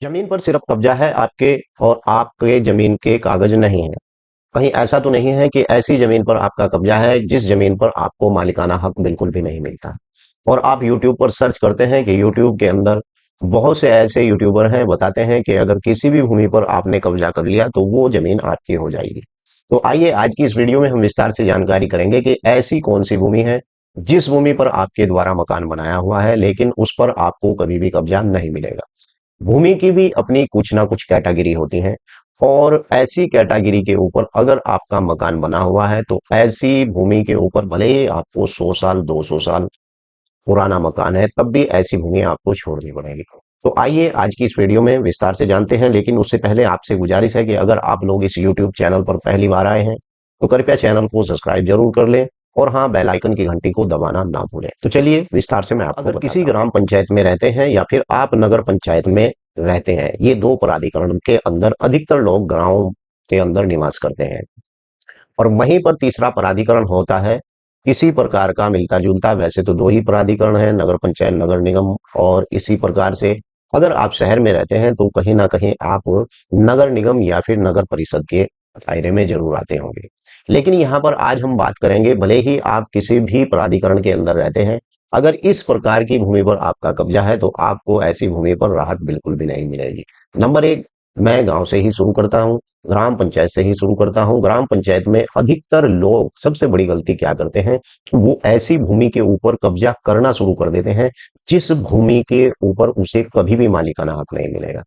जमीन पर सिर्फ कब्जा है आपके और आपके जमीन के कागज नहीं है। कहीं ऐसा तो नहीं है कि ऐसी जमीन पर आपका कब्जा है जिस जमीन पर आपको मालिकाना हक बिल्कुल भी नहीं मिलता। और आप YouTube पर सर्च करते हैं कि YouTube के अंदर बहुत से ऐसे यूट्यूबर हैं बताते हैं कि अगर किसी भी भूमि पर आपने कब्जा कर लिया तो वो जमीन आपकी हो जाएगी। तो आइए आज की इस वीडियो में हम विस्तार से जानकारी करेंगे कि ऐसी कौन सी भूमि है जिस भूमि पर आपके द्वारा मकान बनाया हुआ है लेकिन उस पर आपको कभी भी कब्जा नहीं मिलेगा। भूमि की भी अपनी कुछ ना कुछ कैटेगरी होती है और ऐसी कैटेगरी के ऊपर अगर आपका मकान बना हुआ है तो ऐसी भूमि के ऊपर भले ही आपको 100 साल 200 साल पुराना मकान है तब भी ऐसी भूमि आपको छोड़नी पड़ेगी। तो आइए आज की इस वीडियो में विस्तार से जानते हैं, लेकिन उससे पहले आपसे गुजारिश है कि अगर आप लोग इस यूट्यूब चैनल पर पहली बार आए हैं तो कृपया चैनल को सब्सक्राइब जरूर कर लें और हाँ, बेल आइकन की घंटी को दबाना ना भूलें। तो चलिए विस्तार से मैं आपको अगर किसी ग्राम पंचायत में रहते हैं या फिर आप नगर पंचायत में रहते हैं, ये दो प्राधिकरण के अंदर अधिकतर लोग गांव के अंदर निवास करते हैं। और वहीं पर तीसरा प्राधिकरण होता है इसी प्रकार का मिलता जुलता। वैसे तो दो ही प्राधिकरण है, नगर पंचायत नगर निगम। और इसी प्रकार से अगर आप शहर में रहते हैं तो कहीं ना कहीं आप नगर निगम या फिर नगर परिषद के दायरे में जरूर आते होंगे। लेकिन यहाँ पर आज हम बात करेंगे, भले ही आप किसी भी प्राधिकरण के अंदर रहते हैं, अगर इस प्रकार की भूमि पर आपका कब्जा है तो आपको ऐसी भूमि पर राहत बिल्कुल भी नहीं मिलेगी। नंबर एक, मैं गांव से ही शुरू करता हूं, ग्राम पंचायत से ही शुरू करता हूं। ग्राम पंचायत में अधिकतर लोग सबसे बड़ी गलती क्या करते हैं कि वो ऐसी भूमि के ऊपर कब्जा करना शुरू कर देते हैं जिस भूमि के ऊपर उसे कभी भी मालिकाना हक नहीं मिलेगा।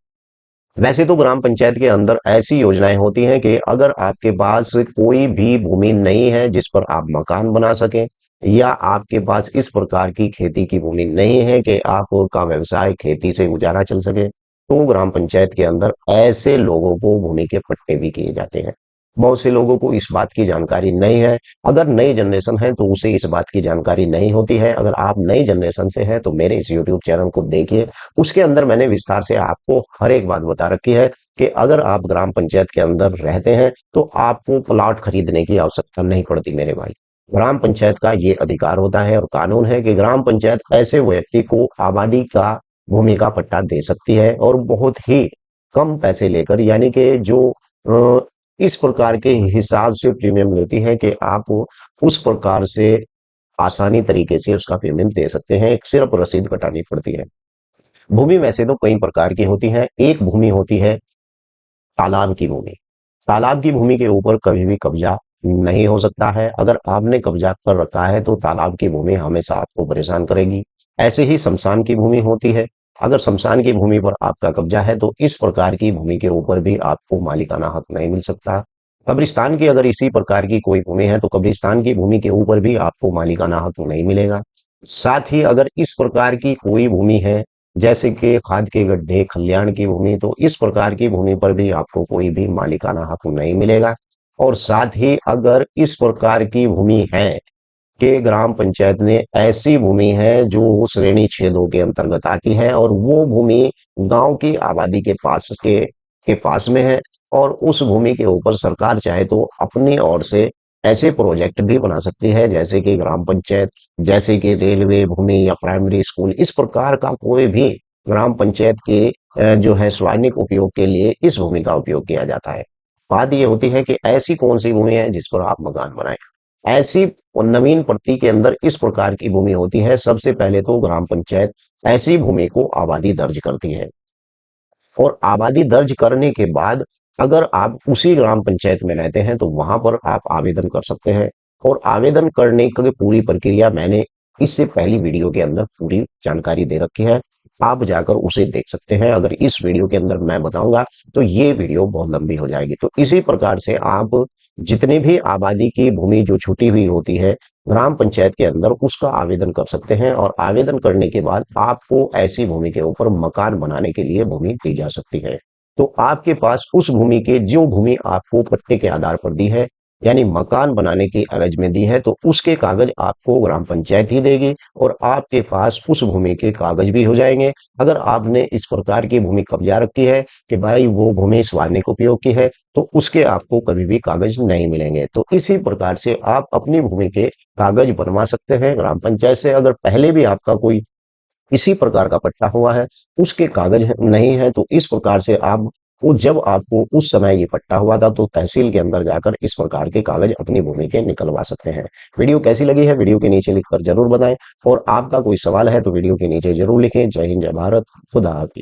वैसे तो ग्राम पंचायत के अंदर ऐसी योजनाएं होती हैं कि अगर आपके पास कोई भी भूमि नहीं है जिस पर आप मकान बना सकें, या आपके पास इस प्रकार की खेती की भूमि नहीं है कि आपका व्यवसाय खेती से गुजारा चल सके, तो ग्राम पंचायत के अंदर ऐसे लोगों को भूमि के पट्टे भी किए जाते हैं। बहुत से लोगों को इस बात की जानकारी नहीं है। अगर नई जनरेशन है तो उसे इस बात की जानकारी नहीं होती है। अगर आप नई जनरेशन से हैं तो मेरे इस यूट्यूब चैनल को देखिए, उसके अंदर मैंने विस्तार से आपको हर एक बात बता रखी है कि अगर आप ग्राम पंचायत के अंदर रहते हैं तो आपको प्लॉट खरीदने की आवश्यकता नहीं पड़ती मेरे भाई। ग्राम पंचायत का ये अधिकार होता है और कानून है कि ग्राम पंचायत ऐसे व्यक्ति को आबादी का भूमि का पट्टा दे सकती है और बहुत ही कम पैसे लेकर, यानी कि जो इस प्रकार के हिसाब से प्रीमियम लेती है कि आप उस प्रकार से आसानी तरीके से उसका पेमेंट दे सकते हैं। एक सिर्फ रसीद कटानी पड़ती है। भूमि वैसे तो कई प्रकार की होती है। एक भूमि होती है तालाब की भूमि। तालाब की भूमि के ऊपर कभी भी कब्जा नहीं हो सकता है। अगर आपने कब्जा कर रखा है तो तालाब की भूमि हमेशा आपको परेशान करेगी। ऐसे ही शमशान की भूमि होती है। अगर शमशान की भूमि पर आपका कब्जा है तो इस प्रकार की भूमि के ऊपर भी आपको मालिकाना हक नहीं मिल सकता। कब्रिस्तान की अगर इसी प्रकार की कोई भूमि है तो कब्रिस्तान की भूमि के ऊपर भी आपको मालिकाना हक नहीं मिलेगा। साथ ही अगर इस प्रकार की कोई भूमि है जैसे कि खाद के गड्ढे खलियान की भूमि, तो इस प्रकार की भूमि पर भी आपको कोई भी मालिकाना हक नहीं मिलेगा। और साथ ही अगर इस प्रकार की भूमि है कि ग्राम पंचायत ने ऐसी भूमि है जो श्रेणी 6-2 के अंतर्गत आती है और वो भूमि गांव की आबादी के पास में है, और उस भूमि के ऊपर सरकार चाहे तो अपनी ओर से ऐसे प्रोजेक्ट भी बना सकती है जैसे कि ग्राम पंचायत, जैसे कि रेलवे भूमि या प्राइमरी स्कूल, इस प्रकार का कोई भी ग्राम पंचायत के जो है स्वानिक उपयोग के लिए इस भूमि का उपयोग किया जाता है। बात ये होती है कि ऐसी कौन सी भूमि है जिस पर आप मकान बनाएं। ऐसी नवीन प्रति के अंदर इस प्रकार की भूमि होती है। सबसे पहले तो ग्राम पंचायत ऐसी भूमि को आबादी दर्ज करती है और आबादी दर्ज करने के बाद अगर आप उसी ग्राम पंचायत में रहते हैं तो वहां पर आप आवेदन कर सकते हैं। और आवेदन करने की पूरी प्रक्रिया मैंने इससे पहली वीडियो के अंदर पूरी जानकारी दे रखी है, आप जाकर उसे देख सकते हैं। अगर इस वीडियो के अंदर मैं बताऊंगा तो ये वीडियो बहुत लंबी हो जाएगी। तो इसी प्रकार से आप जितनी भी आबादी की भूमि जो छूटी हुई होती है ग्राम पंचायत के अंदर, उसका आवेदन कर सकते हैं और आवेदन करने के बाद आपको ऐसी भूमि के ऊपर मकान बनाने के लिए भूमि दी जा सकती है। तो आपके पास उस भूमि के जो भूमि आपको पट्टे के आधार पर दी है, यानी मकान बनाने की एवज में दी है, तो उसके कागज आपको ग्राम पंचायत ही देगी और आपके पास उस भूमि के कागज भी हो जाएंगे। अगर आपने इस प्रकार की भूमि कब्जा रखी है कि भाई वो भूमि स्वानिक उपयोग की है, तो उसके आपको कभी भी कागज नहीं मिलेंगे। तो इसी प्रकार से आप अपनी भूमि के कागज बनवा सकते हैं ग्राम पंचायत से। अगर पहले भी आपका कोई इसी प्रकार का पट्टा हुआ है, उसके कागज नहीं है, तो इस प्रकार से आप वो जब आपको उस समय ये पट्टा हुआ था तो तहसील के अंदर जाकर इस प्रकार के कागज अपनी भूमि के निकलवा सकते हैं। वीडियो कैसी लगी है वीडियो के नीचे लिखकर जरूर बताएं, और आपका कोई सवाल है तो वीडियो के नीचे जरूर लिखें। जय हिंद, जय भारत, खुदा हाफिज।